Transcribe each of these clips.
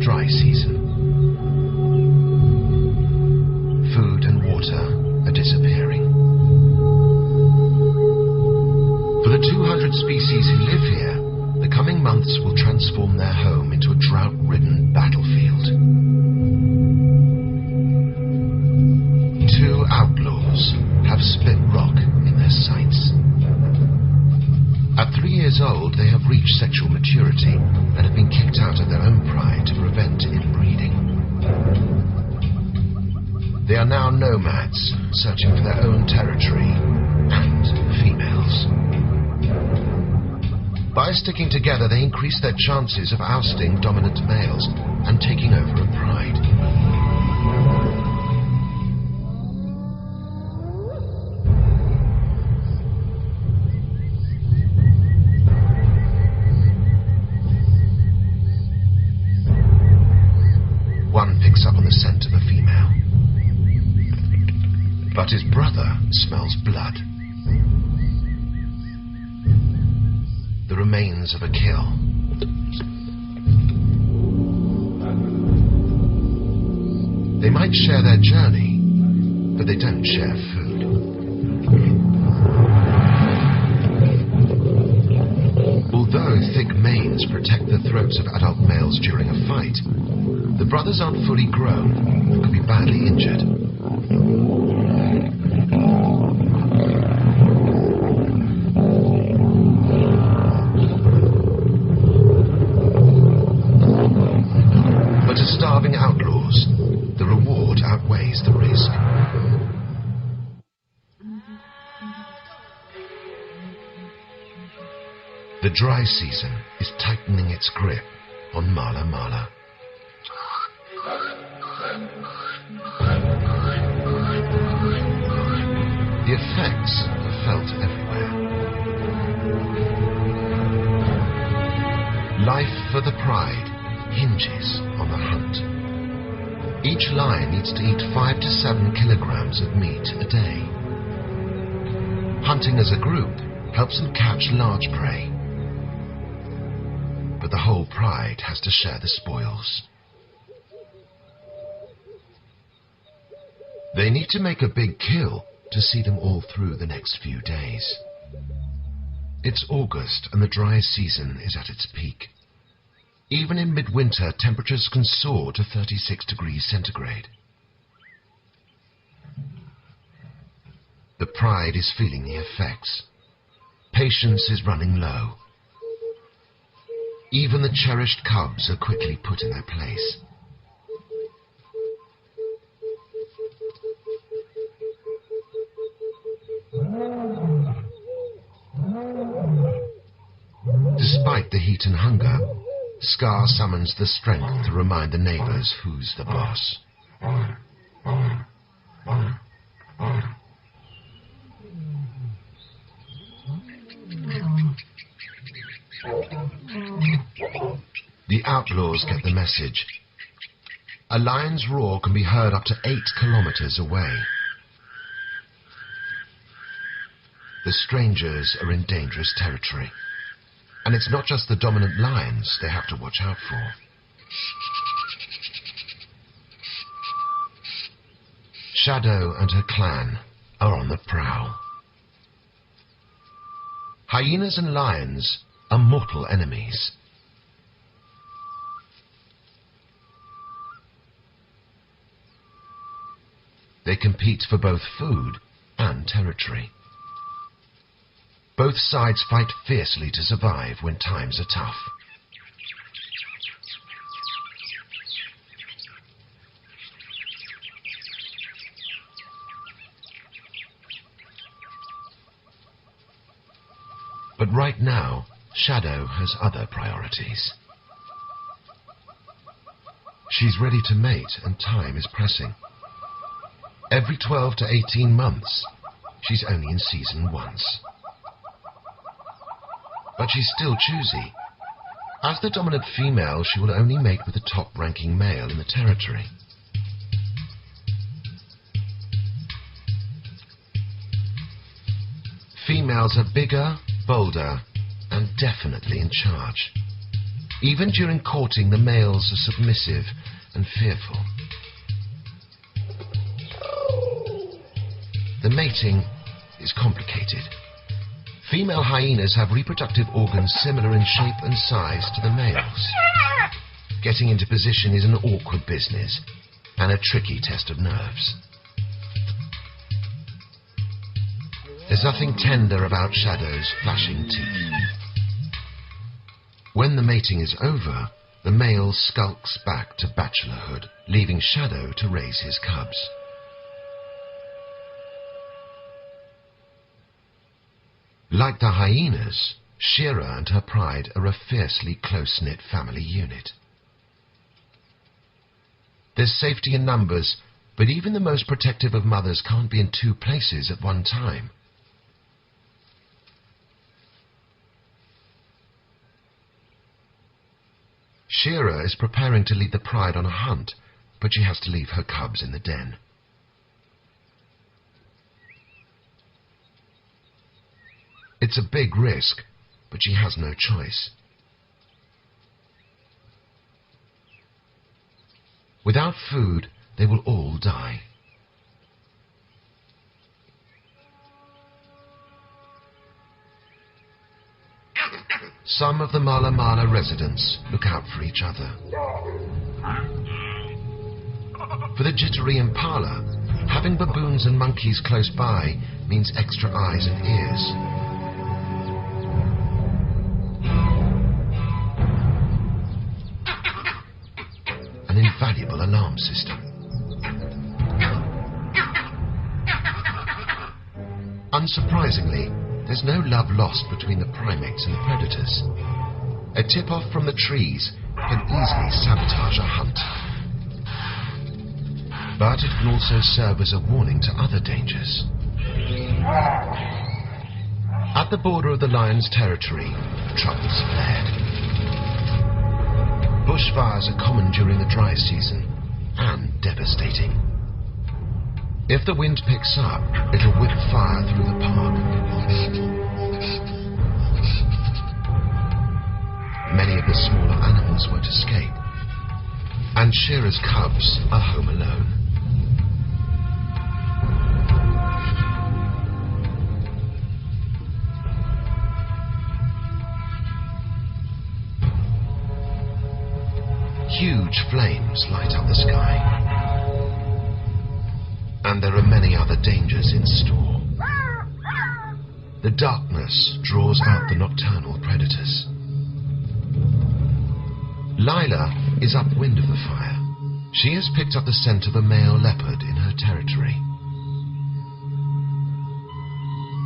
dry season. Food and water are disappearing. For the 200 species who live here, the coming months will transform their home into a drought-ridden battlefield. Two outlaws have split rock in their sights. At 3 years old, they have reached sexual maturity and have been kicked out of their own pride to prevent inbreeding. They are now nomads, searching for their own territory and females. By sticking together, they increase their chances of ousting dominant males and taking over a pride. One picks up on the scent of a female, but his brother smells blood. The remains of a kill. They might share their journey, but they don't share food. Although thick manes protect the throats of adult males during a fight, the brothers aren't fully grown and could be badly injured. But to starving outlaws, the reward outweighs the risk. The dry season is tightening its grip on Mala Mala. The effects are felt everywhere. Life for the pride hinges on the hunt. Each lion needs to eat 5 to 7 kilograms of meat a day. Hunting as a group helps them catch large prey. But the whole pride has to share the spoils. They need to make a big kill to see them all through the next few days. It's August and the dry season is at its peak. Even in midwinter, temperatures can soar to 36 degrees centigrade. The pride is feeling the effects. Patience is running low. Even the cherished cubs are quickly put in their place. Despite the heat and hunger, Scar summons the strength to remind the neighbors who's the boss. The outlaws get the message. A lion's roar can be heard up to 8 kilometers away. The strangers are in dangerous territory. And it's not just the dominant lions they have to watch out for. Shadow and her clan are on the prowl. Hyenas and lions are mortal enemies. They compete for both food and territory. Both sides fight fiercely to survive when times are tough. But right now, Shadow has other priorities. She's ready to mate and time is pressing. Every 12 to 18 months, she's only in season once. But she's still choosy. As the dominant female, she will only mate with the top-ranking male in the territory. Females are bigger, bolder, and definitely in charge. Even during courting, the males are submissive and fearful. The mating is complicated. Female hyenas have reproductive organs similar in shape and size to the males. Getting into position is an awkward business and a tricky test of nerves. There's nothing tender about Shadow's flashing teeth. When the mating is over, the male skulks back to bachelorhood, leaving Shadow to raise his cubs. Like the hyenas, Shira and her pride are a fiercely close-knit family unit. There's safety in numbers, but even the most protective of mothers can't be in two places at one time. Shira is preparing to lead the pride on a hunt, but she has to leave her cubs in the den. It's a big risk, but she has no choice. Without food, they will all die. Some of the Mala Mala residents look out for each other. For the jittery impala, having baboons and monkeys close by means extra eyes and ears. An invaluable alarm system. Unsurprisingly, there's no love lost between the primates and the predators. A tip-off from the trees can easily sabotage a hunt. But it can also serve as a warning to other dangers. At the border of the lion's territory, troubles flared. Bushfires are common during the dry season and devastating. If the wind picks up, it'll whip fire through the park. Many of the smaller animals won't escape, and Shira's cubs are home alone. Huge flames light up the sky. And there are many other dangers in store. The darkness draws out the nocturnal predators. Lila is upwind of the fire. She has picked up the scent of a male leopard in her territory.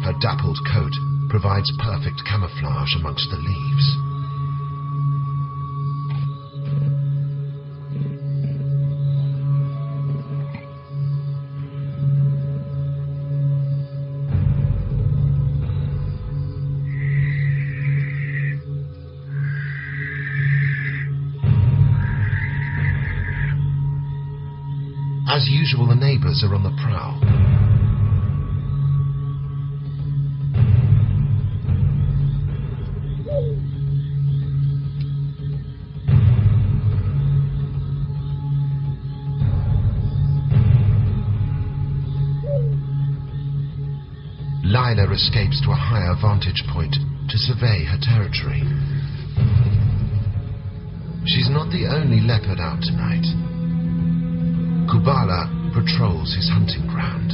Her dappled coat provides perfect camouflage amongst the leaves. As usual, the neighbors are on the prowl. Lila escapes to a higher vantage point to survey her territory. She's not the only leopard out tonight. Kubala patrols his hunting ground.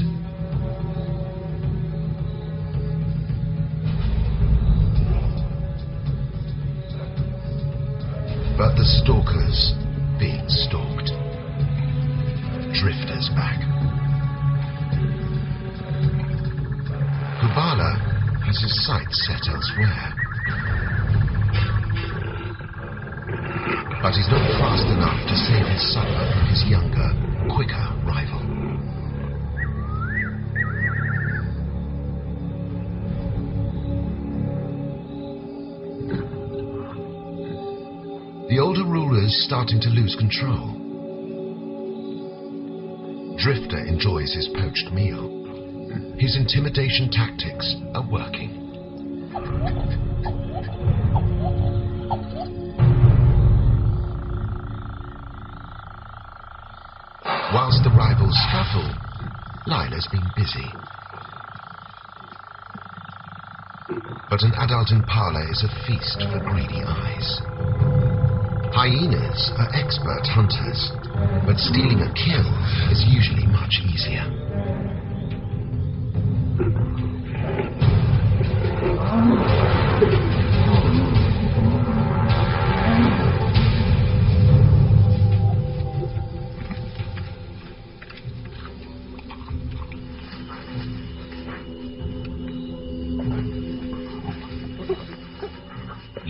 But the stalker's being stalked. Drifter's back. Kubala has his sights set elsewhere. But he's not fast enough to save his supper from his younger, quicker rival. The older ruler's starting to lose control. Drifter enjoys his poached meal. His intimidation tactics are working. Whilst the rivals scuffle, Lila's been busy. But an adult impala is a feast for greedy eyes. Hyenas are expert hunters, but stealing a kill is usually much easier.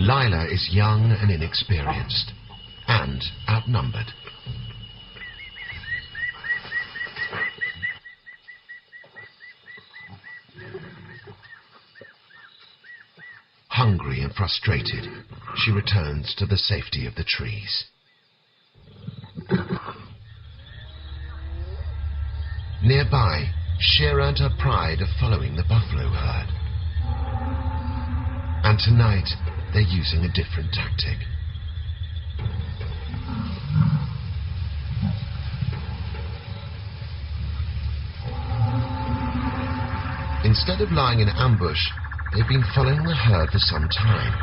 Lila is young and inexperienced, and outnumbered. Hungry and frustrated, she returns to the safety of the trees. Nearby, Shira and her pride are following the buffalo herd. And tonight, they're using a different tactic. Instead of lying in ambush, they've been following the herd for some time.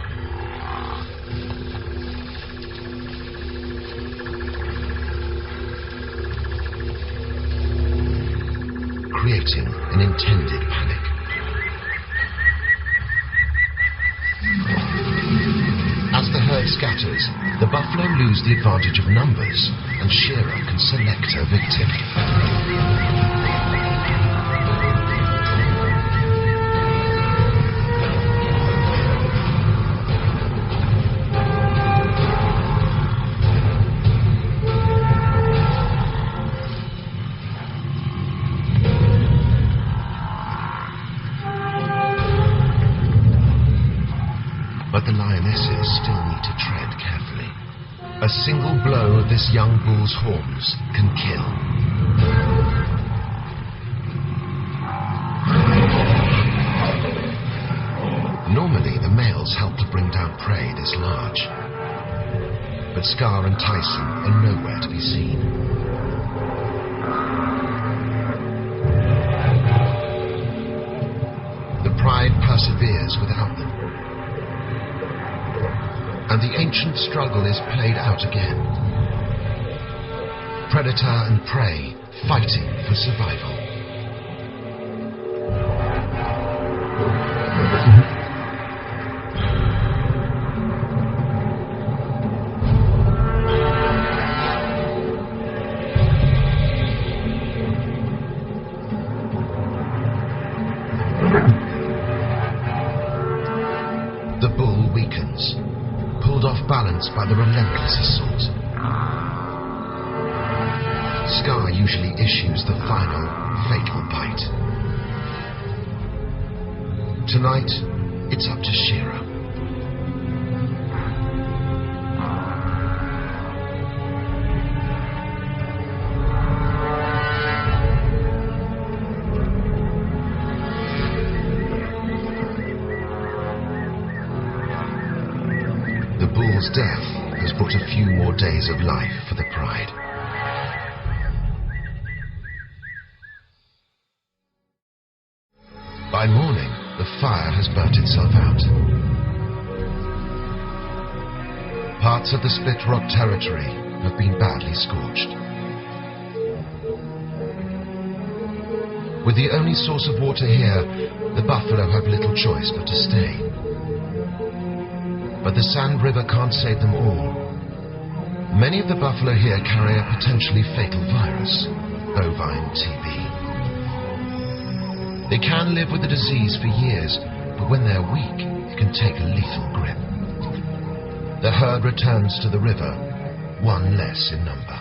Creating an intended panic. As the herd scatters, the buffalo lose the advantage of numbers, and Shira can select her victim. But the lionesses still need to tread carefully. A single blow of this young bull's horns can kill. Normally, the males help to bring down prey this large. But Scar and Tyson are nowhere to be seen. The pride perseveres without them. And the ancient struggle is played out again. Predator and prey fighting for survival. The bull weakens, pulled off balance by the relentless assault. Scar usually issues the final, fatal bite. Tonight, it's up to Shira. The bull's death has brought a few more days of life for the pride. By morning, the fire has burnt itself out. Parts of the Split Rock territory have been badly scorched. With the only source of water here, the buffalo have little choice but to stay. But the Sand River can't save them all. Many of the buffalo here carry a potentially fatal virus, bovine TB. They can live with the disease for years, but when they're weak, it can take a lethal grip. The herd returns to the river, one less in number.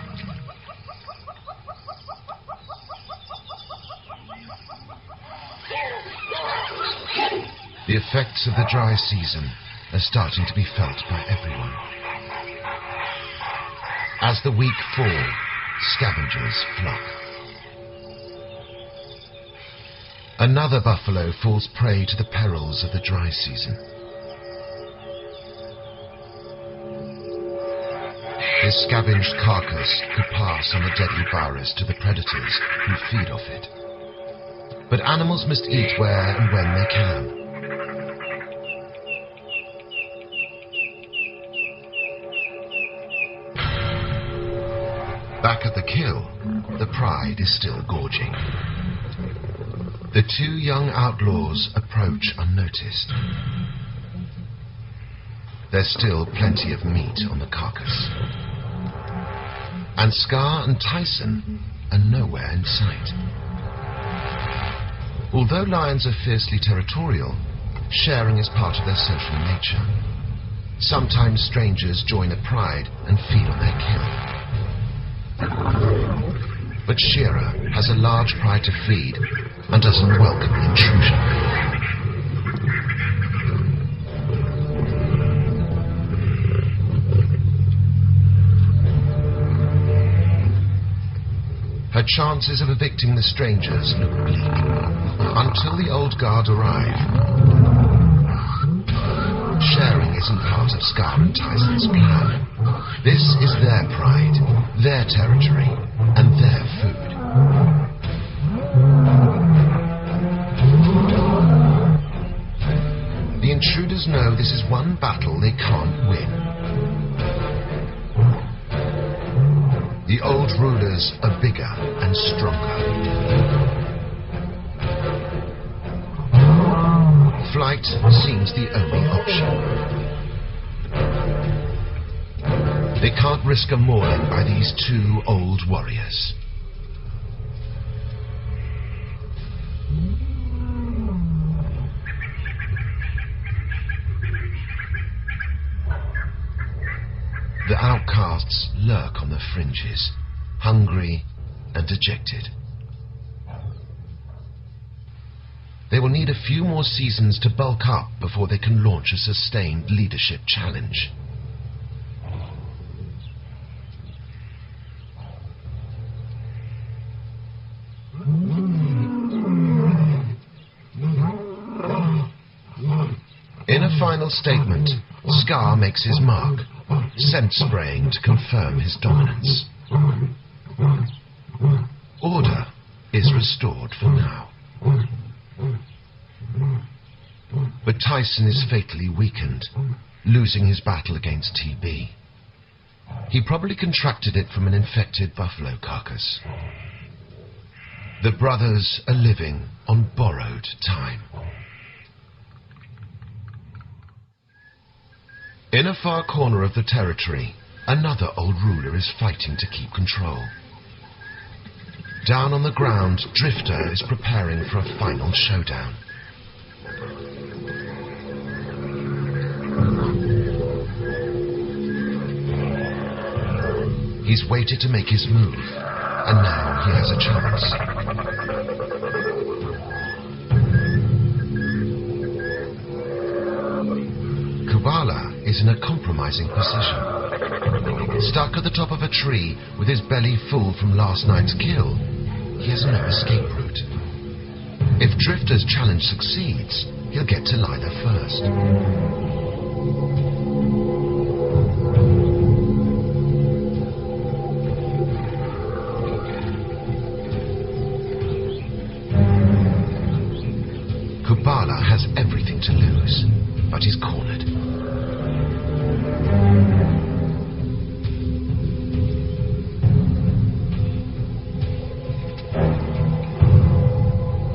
The effects of the dry season are starting to be felt by everyone. As the weak fall, scavengers flock. Another buffalo falls prey to the perils of the dry season. His scavenged carcass could pass on the deadly virus to the predators who feed off it. But animals must eat where and when they can. Back at the kill, the pride is still gorging. The two young outlaws approach unnoticed. There's still plenty of meat on the carcass. And Scar and Tyson are nowhere in sight. Although lions are fiercely territorial, sharing is part of their social nature. Sometimes strangers join a pride and feed on their kill. But Shearer has a large pride to feed and doesn't welcome the intrusion. Her chances of evicting the strangers look bleak until the old guard arrive. Sharing isn't part of Scar and Tyson's plan. This is their pride, their territory, and their food. The intruders know this is one battle they can't win. The old rulers are bigger and stronger. Flight seems the only option. They can't risk a mauling by these two old warriors. The outcasts lurk on the fringes, hungry and dejected. They will need a few more seasons to bulk up before they can launch a sustained leadership challenge. In a final statement, Scar makes his mark, scent spraying to confirm his dominance. Order is restored for now. But Tyson is fatally weakened, losing his battle against TB. He probably contracted it from an infected buffalo carcass. The brothers are living on borrowed time. In a far corner of the territory, another old ruler is fighting to keep control. Down on the ground, Drifter is preparing for a final showdown. He's waited to make his move, and now he has a chance. Kubala is in a compromising position. Stuck at the top of a tree with his belly full from last night's kill, he has no escape route. If Drifter's challenge succeeds, he'll get to lie there first. Kubala has everything to lose, but he's cornered.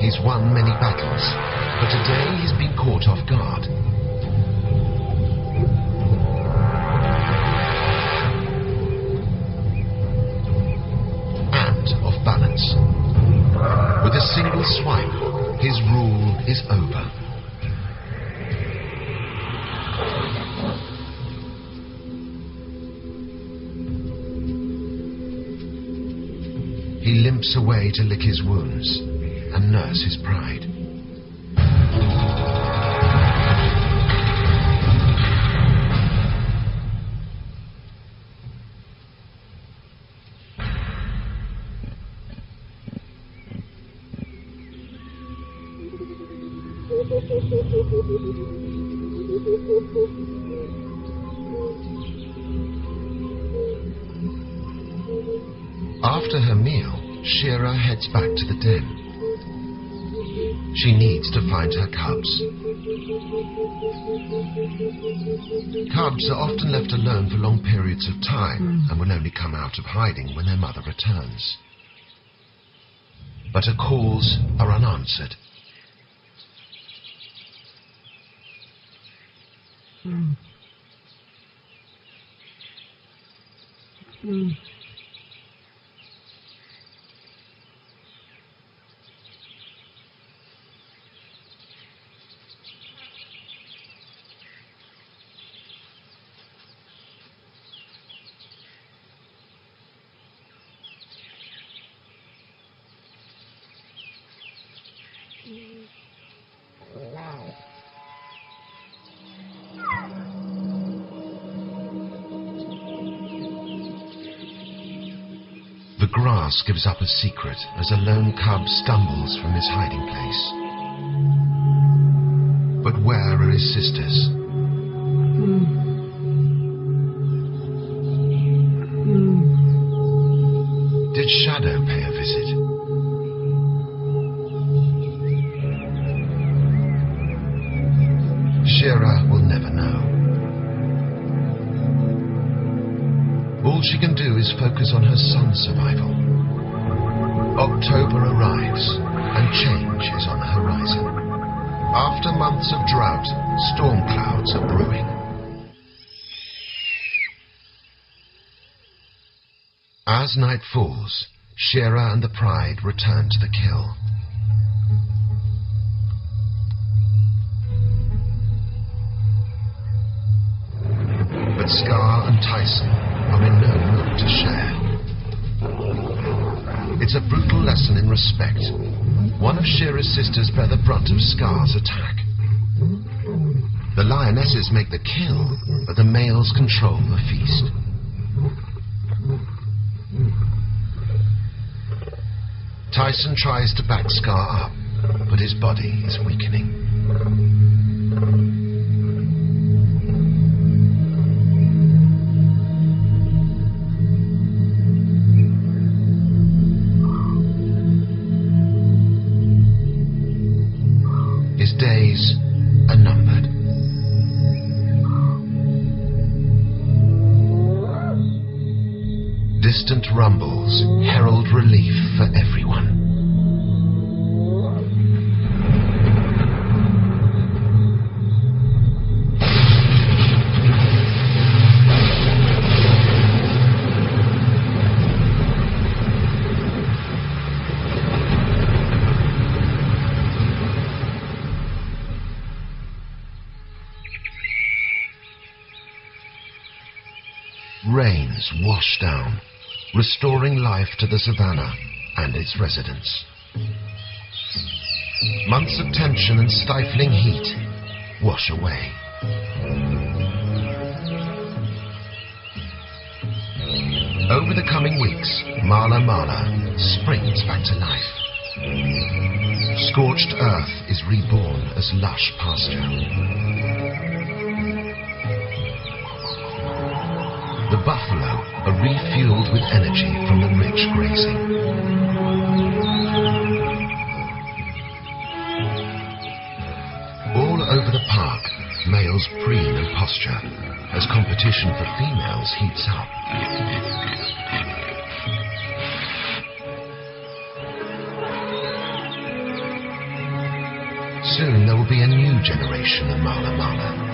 He's won many battles, but today he's been caught off guard. And off balance. With a single swipe, his rule is over. He limps away to lick his wounds and nurse his pride. After her meal, Shira heads back to the den. She needs to find her cubs. Cubs are often left alone for long periods of time and will only come out of hiding when their mother returns. But her calls are unanswered. The grass gives up a secret as a lone cub stumbles from his hiding place. But where are his sisters? Did Shadow pay a visit? Shira will never know. All she can do is focus on her son's survival. October arrives, and change is on the horizon. After months of drought, storm clouds are brewing. As night falls, Shira and the Pride return to the kill. But Scar and Tyson are in no mood to share. It's a brutal lesson in respect. One of Shira's sisters bear the brunt of Scar's attack. The lionesses make the kill, but the males control the feast. Tyson tries to back Scar up, but his body is weakening. His days are numbered. Distant rumbles herald relief for everyone. Rains wash down, restoring life to the savannah and its residents. Months of tension and stifling heat wash away. Over the coming weeks, Mala Mala springs back to life. Scorched earth is reborn as lush pasture. The buffalo are refueled with energy from the rich grazing. All over the park, males preen and posture as competition for females heats up. Soon there will be a new generation of Mala Mala.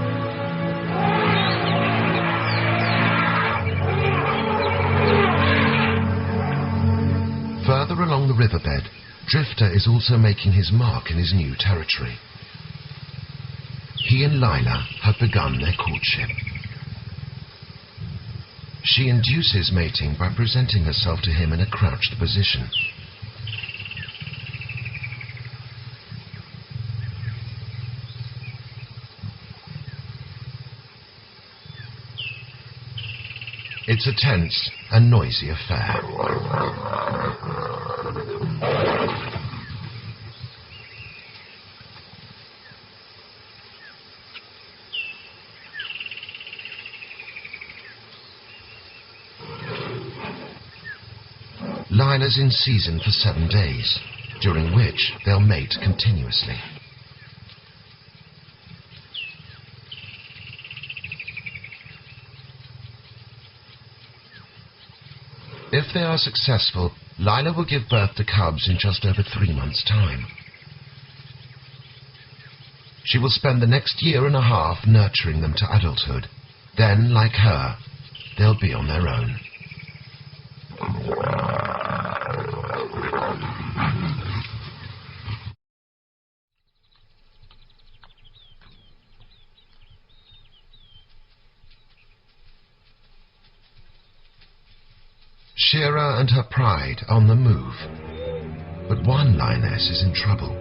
Further along the riverbed, Drifter is also making his mark in his new territory. He and Lila have begun their courtship. She induces mating by presenting herself to him in a crouched position. It's a tense and noisy affair. Lila's in season for 7 days, during which they'll mate continuously. If they are successful, Lila will give birth to cubs in just over 3 months' time. She will spend the next 1.5 years nurturing them to adulthood. Then, like her, they'll be on their own. Shira and her pride are on the move, but one lioness is in trouble.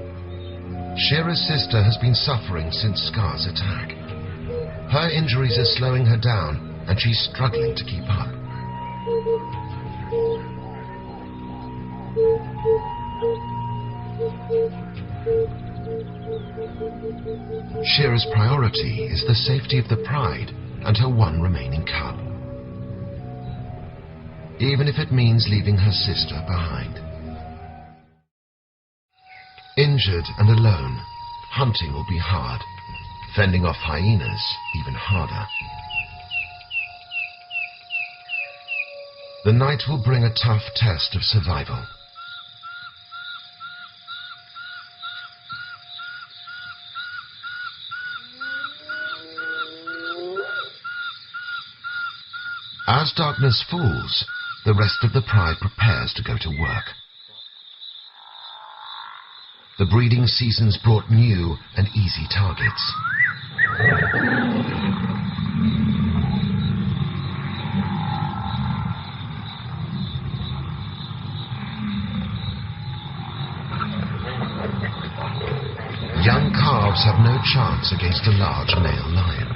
Shira's sister has been suffering since Scar's attack. Her injuries are slowing her down, and she's struggling to keep up. Shira's priority is the safety of the pride and her one remaining cub, even if it means leaving her sister behind. Injured and alone, hunting will be hard, fending off hyenas even harder. The night will bring a tough test of survival. As darkness falls, the rest of the pride prepares to go to work. The breeding season's brought new and easy targets. Young calves have no chance against a large male lion.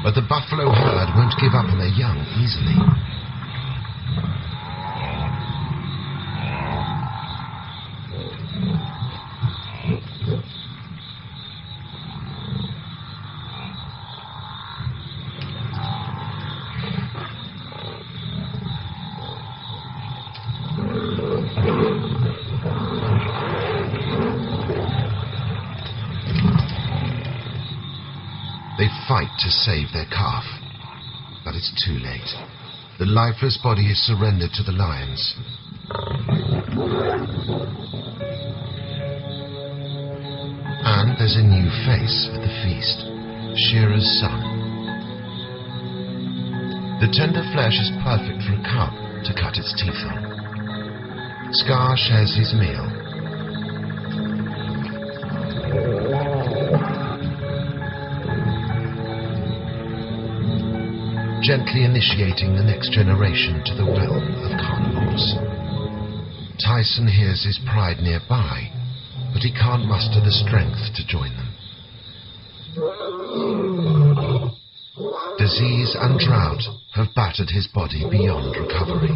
But the buffalo herd won't give up on their young easily. They fight to save their calf, but it's too late. The lifeless body is surrendered to the lions. And there's a new face at the feast, Shira's son. The tender flesh is perfect for a cub to cut its teeth on. Scar shares his meal. Gently initiating the next generation to the realm of carnivores. Tyson hears his pride nearby, but he can't muster the strength to join them. Disease and drought have battered his body beyond recovery.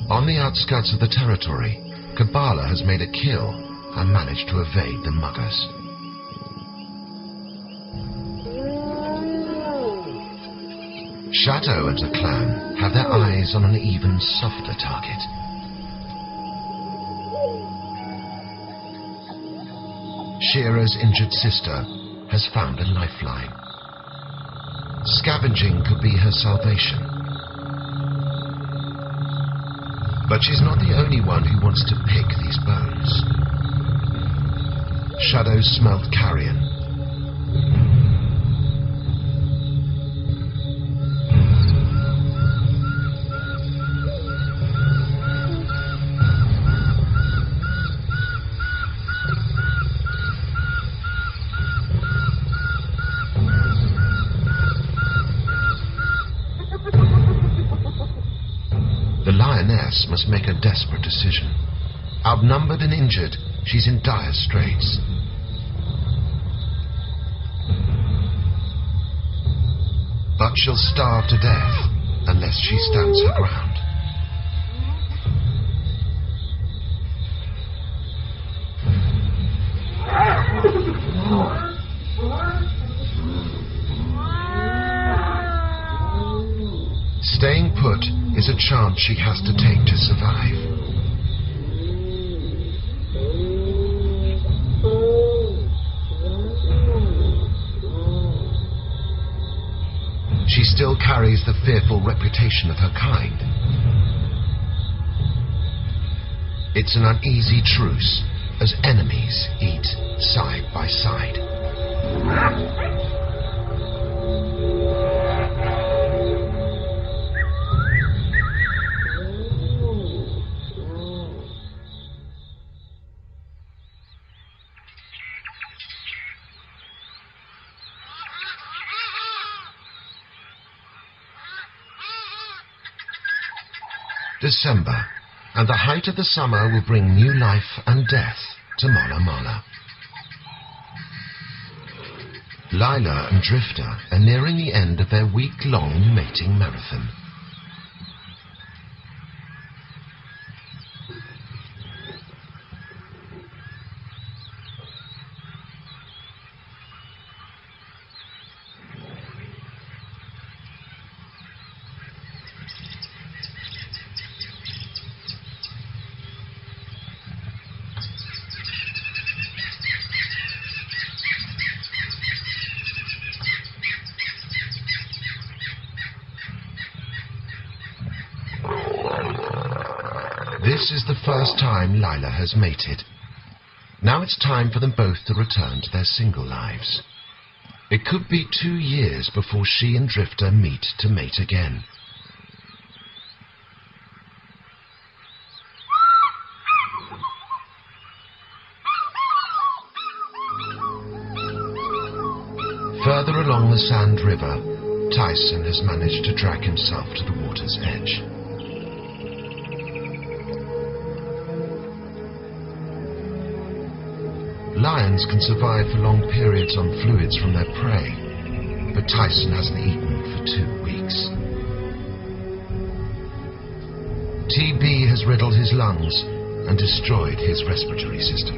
On the outskirts of the territory, Kabbalah has made a kill and managed to evade the muggers. Shadow and her clan have their eyes on an even softer target. Shira's injured sister has found a lifeline. Scavenging could be her salvation. But she's not the only one who wants to pick these bones. Shadow smelt carrion. lioness must make a desperate decision. Outnumbered and injured, she's in dire straits. But she'll starve to death unless she stands her ground. Staying put is a chance she has to take to survive. She still carries the fearful reputation of her kind. It's an uneasy truce as enemies eat side by side. December, and the height of the summer will bring new life and death to Mola Mola. Lila and Drifter are nearing the end of their week-long mating marathon. This is the first time Lila has mated. Now it's time for them both to return to their single lives. It could be 2 years before she and Drifter meet to mate again. Further along the Sand River, Tyson has managed to drag himself to the water's edge. Lions can survive for long periods on fluids from their prey, but Tyson hasn't eaten for 2 weeks. TB has riddled his lungs and destroyed his respiratory system.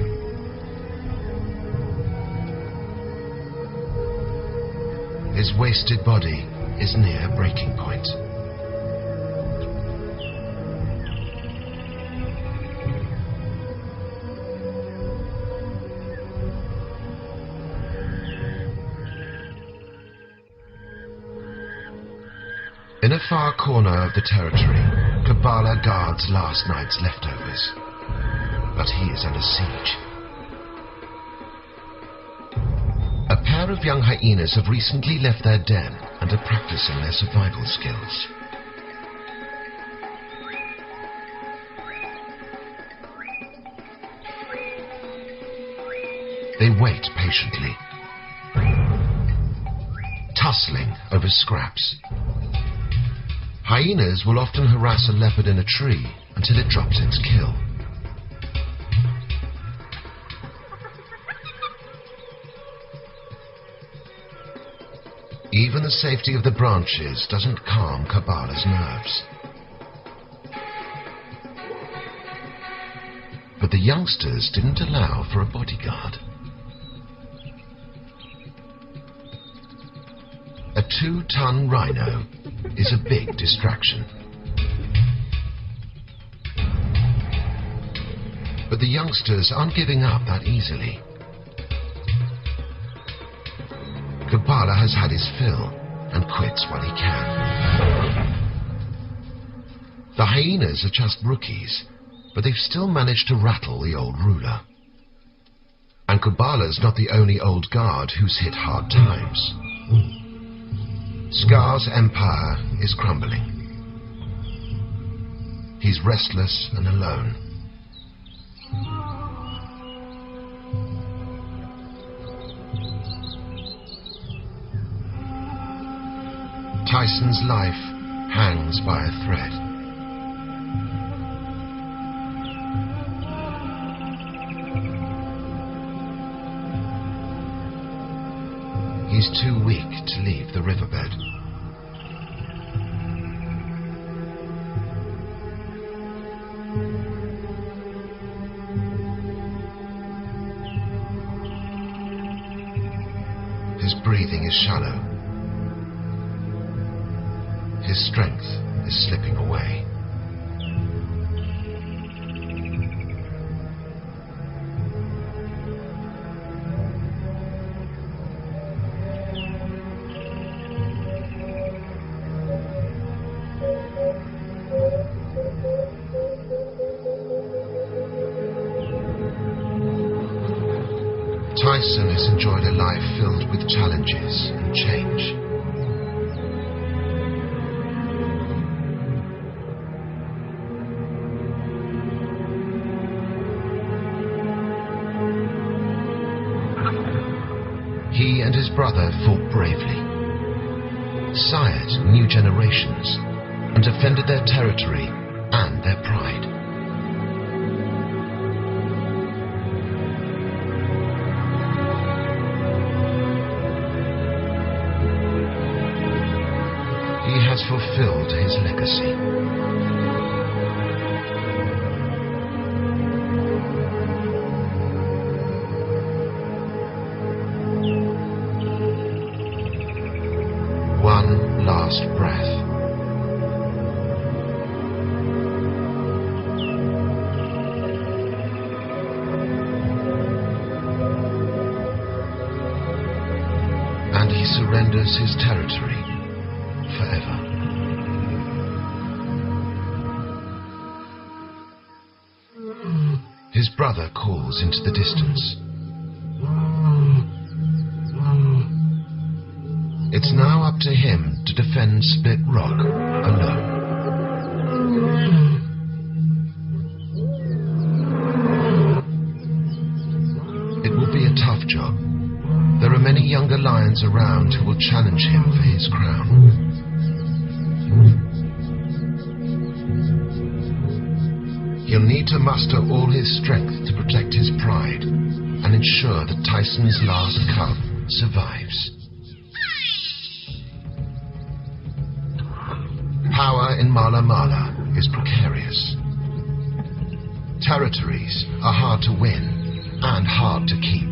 His wasted body is near breaking point. In a far corner of the territory, Kabbalah guards last night's leftovers, but he is under siege. A pair of young hyenas have recently left their den and are practicing their survival skills. They wait patiently, tussling over scraps. Hyenas will often harass a leopard in a tree until it drops its kill. Even the safety of the branches doesn't calm Kabbalah's nerves. But the youngsters didn't allow for a bodyguard. A 2-ton rhino is a big distraction. But the youngsters aren't giving up that easily. Kabbalah has had his fill and quits when he can. The hyenas are just rookies, but they've still managed to rattle the old ruler. And Kabbalah's not the only old guard who's hit hard times. Scar's empire is crumbling. He's restless and alone. Tyson's life hangs by a thread. he's too weak to leave the riverbed. His breathing is shallow. His strength is slipping away. Tyson has enjoyed a life filled with challenges and change. He and his brother fought bravely, sired new generations, and defended their territory and their pride. He has fulfilled his legacy. One last breath. And he surrenders his territory forever. His brother calls into the distance. It's now up to him to defend Split Rock alone. It will be a tough job. There are many younger lions around who will challenge him for his crown. He'll need to muster all his strength to protect his pride and ensure that Tyson's last cub survives. Power in Mala Mala is precarious. Territories are hard to win and hard to keep.